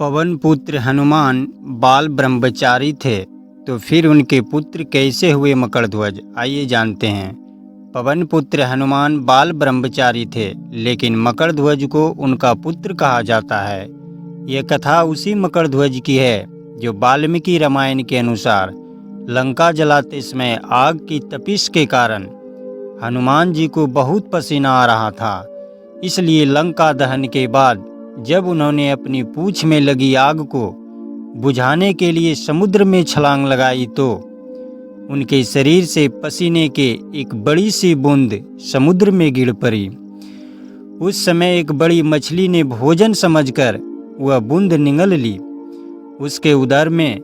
पवन पुत्र हनुमान बाल ब्रह्मचारी थे, तो फिर उनके पुत्र कैसे हुए मकरध्वज? आइए जानते हैं। पवन पुत्र हनुमान बाल ब्रह्मचारी थे, लेकिन मकरध्वज को उनका पुत्र कहा जाता है। यह कथा उसी मकरध्वज की है जो वाल्मीकि रामायण के अनुसार लंका जलाते समय आग की तपिश के कारण हनुमान जी को बहुत पसीना आ रहा था। इसलिए लंका दहन के बाद जब उन्होंने अपनी पूंछ में लगी आग को बुझाने के लिए समुद्र में छलांग लगाई, तो उनके शरीर से पसीने के एक बड़ी सी बूंद समुद्र में गिर पड़ी। उस समय एक बड़ी मछली ने भोजन समझकर वह बूंद निगल ली। उसके उदर में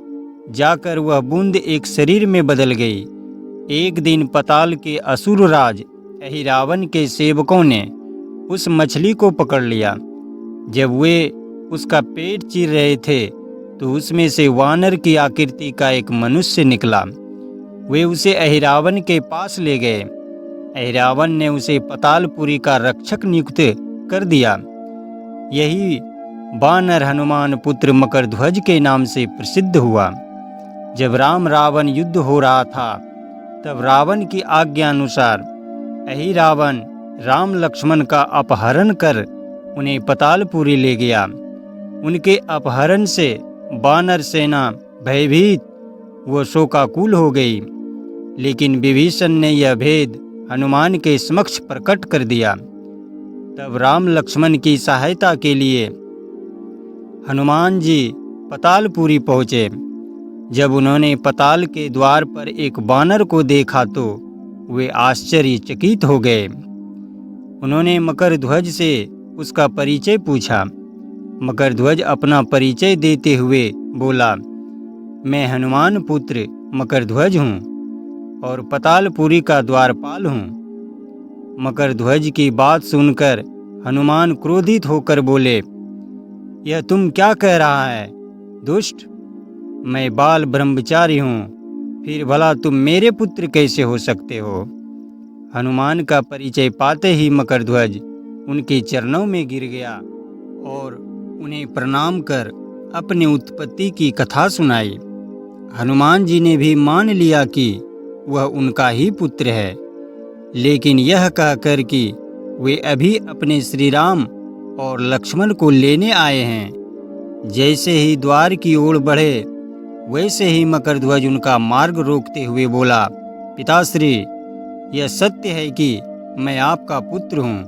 जाकर वह बूंद एक शरीर में बदल गई। एक दिन पाताल के असुर राज अहिरावण के सेवकों ने उस मछली को पकड़ लिया। जब वे उसका पेट चीर रहे थे, तो उसमें से वानर की आकृति का एक मनुष्य निकला। वे उसे अहिरावण के पास ले गए। अहिरावण ने उसे पातालपुरी का रक्षक नियुक्त कर दिया। यही वानर हनुमान पुत्र मकरध्वज के नाम से प्रसिद्ध हुआ। जब राम रावण युद्ध हो रहा था, तब रावण की आज्ञा अनुसार अहिरावण राम लक्ष्मण का अपहरण कर उन्हें पातालपुरी ले गया। उनके अपहरण से वानर सेना भयभीत व शोकाकुल हो गई, लेकिन विभीषण ने यह भेद हनुमान के समक्ष प्रकट कर दिया। तब राम लक्ष्मण की सहायता के लिए हनुमान जी पातालपुरी पहुँचे। जब उन्होंने पाताल के द्वार पर एक वानर को देखा, तो वे आश्चर्यचकित हो गए। उन्होंने मकरध्वज से उसका परिचय पूछा। मकरध्वज अपना परिचय देते हुए बोला, मैं हनुमान पुत्र मकरध्वज हूँ और पातालपुरी का द्वारपाल हूँ। मकरध्वज की बात सुनकर हनुमान क्रोधित होकर बोले, यह तुम क्या कह रहा है दुष्ट? मैं बाल ब्रह्मचारी हूँ, फिर भला तुम मेरे पुत्र कैसे हो सकते हो? हनुमान का परिचय पाते ही मकरध्वज उनके चरणों में गिर गया और उन्हें प्रणाम कर अपनी उत्पत्ति की कथा सुनाई। हनुमान जी ने भी मान लिया कि वह उनका ही पुत्र है, लेकिन यह कहकर कि वे अभी अपने श्री राम और लक्ष्मण को लेने आए हैं। जैसे ही द्वार की ओर बढ़े, वैसे ही मकरध्वज उनका मार्ग रोकते हुए बोला, पिताश्री, यह सत्य है कि मैं आपका पुत्र हूँ,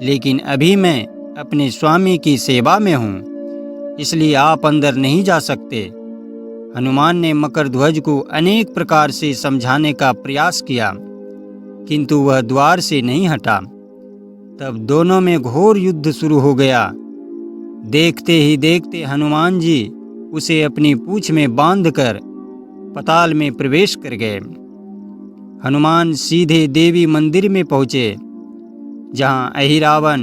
लेकिन अभी मैं अपने स्वामी की सेवा में हूँ, इसलिए आप अंदर नहीं जा सकते। हनुमान ने मकरध्वज को अनेक प्रकार से समझाने का प्रयास किया, किंतु वह द्वार से नहीं हटा। तब दोनों में घोर युद्ध शुरू हो गया। देखते ही देखते हनुमान जी उसे अपनी पूंछ में बांधकर पाताल में प्रवेश कर गए। हनुमान सीधे देवी मंदिर में पहुँचे, जहाँ अहिरावण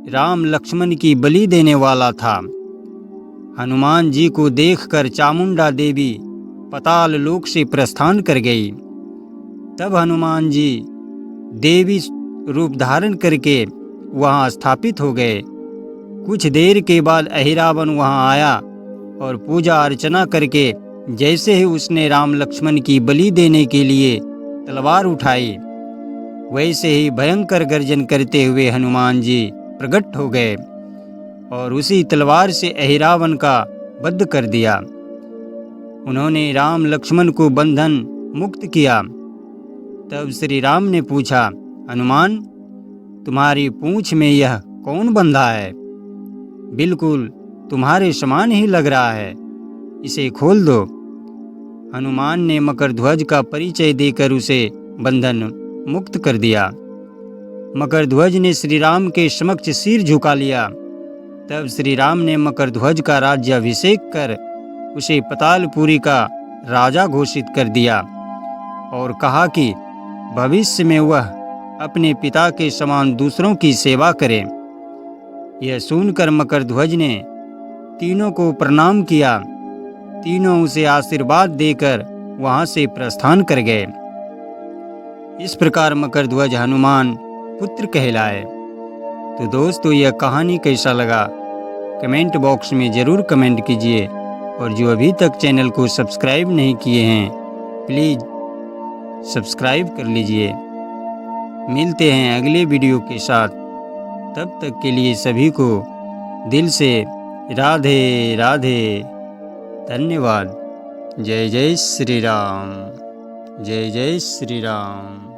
राम लक्ष्मण की बलि देने वाला था। हनुमान जी को देखकर चामुंडा देवी पाताल लोक से प्रस्थान कर गई। तब हनुमान जी देवी रूप धारण करके वहाँ स्थापित हो गए। कुछ देर के बाद अहिरावण वहाँ आया और पूजा अर्चना करके जैसे ही उसने राम लक्ष्मण की बलि देने के लिए तलवार उठाई, वैसे ही भयंकर गर्जन करते हुए हनुमान जी प्रकट हो गए और उसी तलवार से अहिरावण का वध कर दिया। उन्होंने राम लक्ष्मण को बंधन मुक्त किया। तब श्री राम ने पूछा, हनुमान, तुम्हारी पूंछ में यह कौन बंधा है? बिल्कुल तुम्हारे समान ही लग रहा है, इसे खोल दो। हनुमान ने मकरध्वज का परिचय देकर उसे बंधन मुक्त कर दिया। मकरध्वज ने श्री राम के समक्ष सिर झुका लिया। तब श्री राम ने मकरध्वज का राज्याभिषेक कर उसे पातालपुरी का राजा घोषित कर दिया और कहा कि भविष्य में वह अपने पिता के समान दूसरों की सेवा करे। यह सुनकर मकरध्वज ने तीनों को प्रणाम किया। तीनों उसे आशीर्वाद देकर वहां से प्रस्थान कर गए। इस प्रकार मकरध्वज हनुमान पुत्र कहलाए। तो दोस्तों, यह कहानी कैसा लगा कमेंट बॉक्स में ज़रूर कमेंट कीजिए। और जो अभी तक चैनल को सब्सक्राइब नहीं किए हैं, प्लीज़ सब्सक्राइब कर लीजिए। मिलते हैं अगले वीडियो के साथ। तब तक के लिए सभी को दिल से राधे राधे। धन्यवाद। जय जय श्री राम। जय जय श्री राम।